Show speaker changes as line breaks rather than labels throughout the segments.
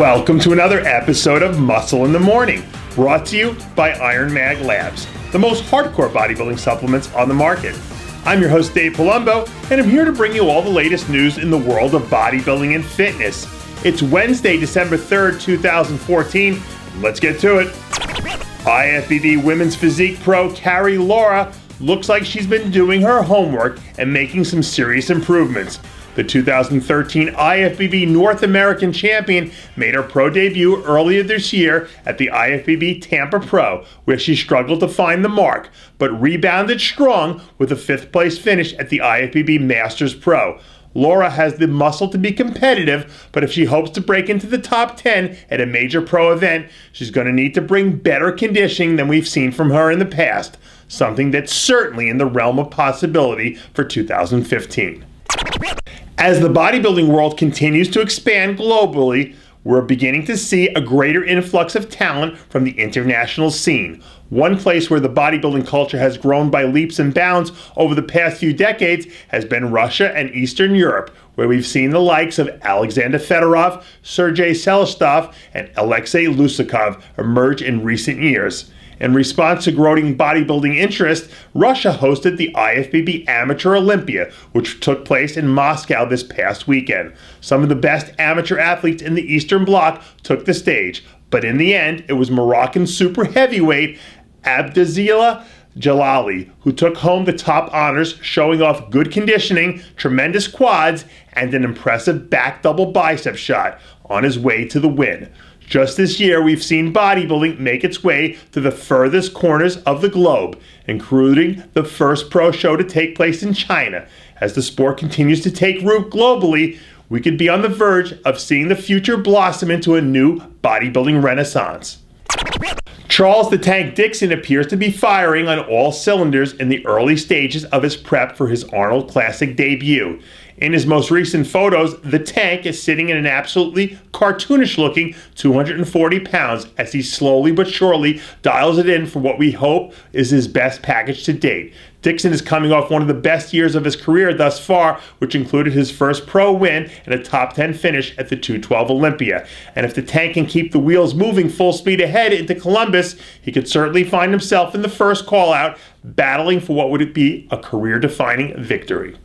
Welcome to another episode of Muscle in the Morning, brought to you by Iron Mag Labs, the most hardcore bodybuilding supplements on the market. I'm your host, Dave Palumbo, and I'm here to bring you all the latest news in the world of bodybuilding and fitness. It's Wednesday, December 3rd, 2014. Let's get to it. IFBB Women's Physique Pro Carrie Laura looks like she's been doing her homework and making some serious improvements. The 2013 IFBB North American champion made her pro debut earlier this year at the IFBB Tampa Pro, where she struggled to find the mark, but rebounded strong with a 5th place finish at the IFBB Masters Pro. Laura has the muscle to be competitive, but if she hopes to break into the top 10 at a major pro event, she's going to need to bring better conditioning than we've seen from her in the past, something that's certainly in the realm of possibility for 2015. As the bodybuilding world continues to expand globally, we're beginning to see a greater influx of talent from the international scene. One place where the bodybuilding culture has grown by leaps and bounds over the past few decades has been Russia and Eastern Europe, where we've seen the likes of Alexander Fedorov, Sergey Selestov, and Alexei Lusakov emerge in recent years. In response to growing bodybuilding interest, Russia hosted the IFBB Amateur Olympia, which took place in Moscow this past weekend. Some of the best amateur athletes in the Eastern Bloc took the stage, but in the end, it was Moroccan super heavyweight Abdelaziz Jalali who took home the top honors, showing off good conditioning, tremendous quads, and an impressive back double bicep shot on his way to the win. Just this year, we've seen bodybuilding make its way to the furthest corners of the globe, including the first pro show to take place in China. As the sport continues to take root globally, we could be on the verge of seeing the future blossom into a new bodybuilding renaissance. Charles the Tank Dixon appears to be firing on all cylinders in the early stages of his prep for his Arnold Classic debut. In his most recent photos, the Tank is sitting in an absolutely cartoonish-looking 240 pounds as he slowly but surely dials it in for what we hope is his best package to date. Dixon is coming off one of the best years of his career thus far, which included his first pro win and a top 10 finish at the 212 Olympia. And if the Tank can keep the wheels moving full speed ahead into Columbus, he could certainly find himself in the first call-out, battling for what would be a career-defining victory.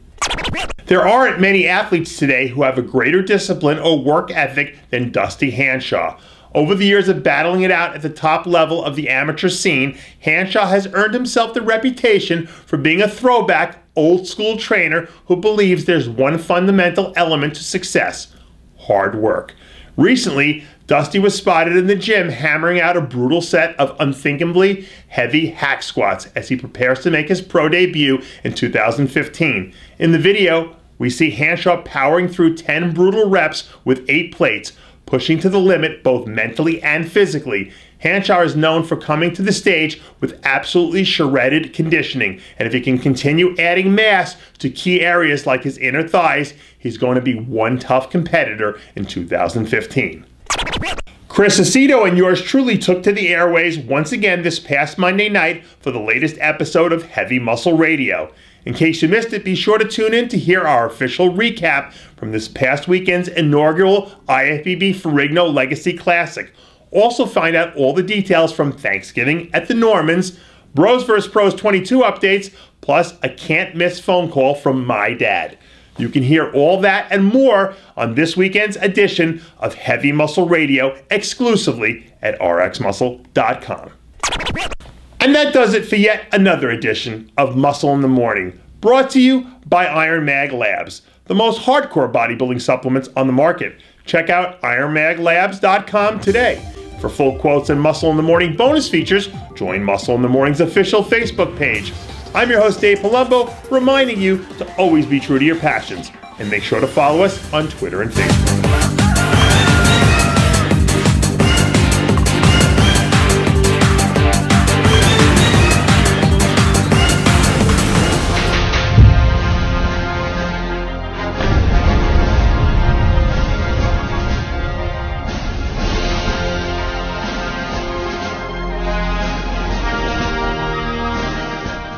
There aren't many athletes today who have a greater discipline or work ethic than Dusty Hanshaw. Over the years of battling it out at the top level of the amateur scene, Hanshaw has earned himself the reputation for being a throwback, old-school trainer who believes there's one fundamental element to success: hard work. Recently, Dusty was spotted in the gym hammering out a brutal set of unthinkably heavy hack squats as he prepares to make his pro debut in 2015. In the video, we see Hanshaw powering through 10 brutal reps with 8 plates, pushing to the limit both mentally and physically. Hanshaw is known for coming to the stage with absolutely shredded conditioning, and if he can continue adding mass to key areas like his inner thighs, he's going to be one tough competitor in 2015. Chris Aceto and yours truly took to the airways once again this past Monday night for the latest episode of Heavy Muscle Radio. In case you missed it, be sure to tune in to hear our official recap from this past weekend's inaugural IFBB Ferrigno Legacy Classic. Also find out all the details from Thanksgiving at the Normans, Bros vs. Pros 22 updates, plus a can't-miss phone call from my dad. You can hear all that and more on this weekend's edition of Heavy Muscle Radio exclusively at rxmuscle.com. And that does it for yet another edition of Muscle in the Morning, brought to you by Iron Mag Labs, the most hardcore bodybuilding supplements on the market. Check out ironmaglabs.com today. For full quotes and Muscle in the Morning bonus features, join Muscle in the Morning's official Facebook page. I'm your host, Dave Palumbo, reminding you to always be true to your passions, and make sure to follow us on Twitter and Facebook.